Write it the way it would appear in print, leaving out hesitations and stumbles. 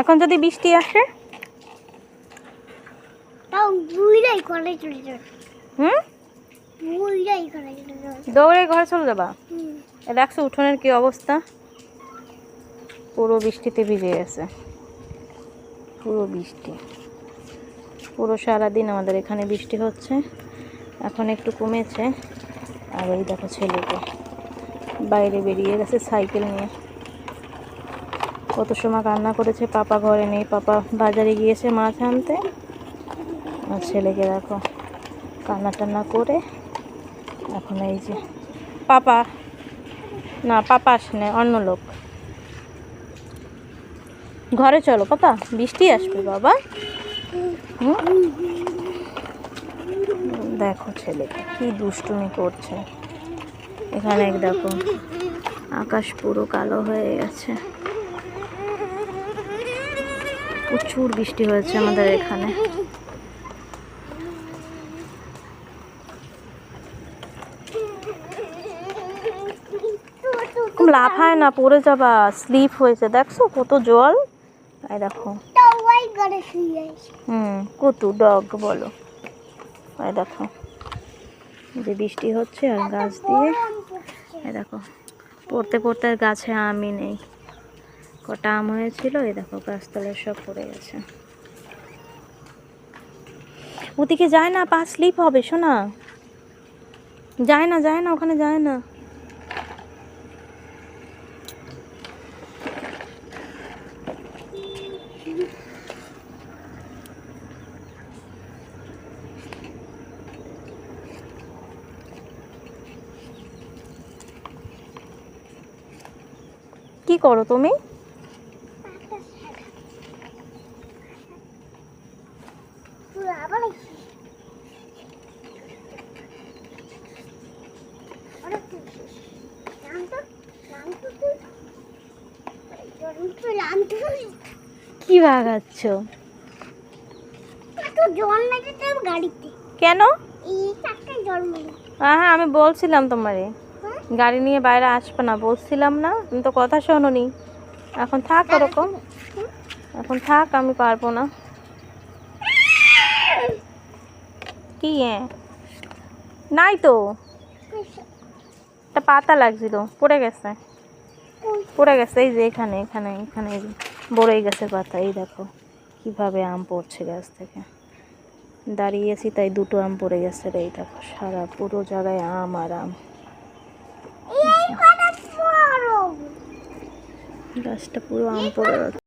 এখন যদি বৃষ্টি আসে তাও বুইরাই করে চলে যাবে। বুইরাই করে চলে যাবে। দৌড়ে ঘরে চলে যাবা? দেখছো উঠোনের কি অবস্থা, পুরো বৃষ্টিতে ভিজে গেছে, পুরো বৃষ্টি, পুরো সারাদিন আমাদের এখানে বৃষ্টি হচ্ছে। এখন একটু কমেছে। আর এই দেখো ছেলেকে বাইরে বেরিয়ে গেছে সাইকেল নিয়ে। কত সময় কান্না করেছে, পাপা ঘরে নেই, পাপা বাজারে গিয়েছে মাছ আনতে। আর ছেলেকে দেখো কান্না টান্না করে এখন এই যে পাপা, না পাপা আসে, অন্য লোক। ঘরে চলো পাপা, বৃষ্টি আসবে বাবা। দেখো ছেলেকে কি দুষ্টুমি করছে। এখানে দেখো আকাশ পুরো কালো হয়ে গেছে, প্রচুর বৃষ্টি হয়েছে আমাদের এখানে। লাফায় না, পড়ে যাবা, স্লিপ হয়েছে। দেখছো কত জল, এই দেখো। কত ডগ বলো, এই দেখো যে বৃষ্টি হচ্ছে আর গাছ দিয়ে, এই দেখো পড়তে পড়তে আর গাছে আমই নেই। কটা আম হয়েছিল, এই দেখো গাছতলায় সব পড়ে গেছে। ওদিকে যায় না, পা স্লিপ হবে শোনা, যায় না যায় না, ওখানে যায় না। কি করো তুমি? কি ভাগাচ্ছ? কেন? হ্যাঁ আমি বলছিলাম তোমারে গাড়ি নিয়ে বাইরে আসবে না, বলছিলাম না? তুমি তো কথা শোনোনি। এখন থাক ওরকম, এখন থাক, আমি পারবো না। কি নাই তো, একটা পাতা লাগছিল, পড়ে গেছে, পড়ে গেছে। এই যে এখানে এখানে এখানে বড়ই গাছের পাতা। এই দেখো কিভাবে আম পড়ছে গাছ থেকে, দাঁড়িয়েছি তাই দুটো আম পড়ে গেছে। এই দেখো সারা পুরো জায়গায় আম আর আম, গাছটা পুরো আম পড়ে গেছে।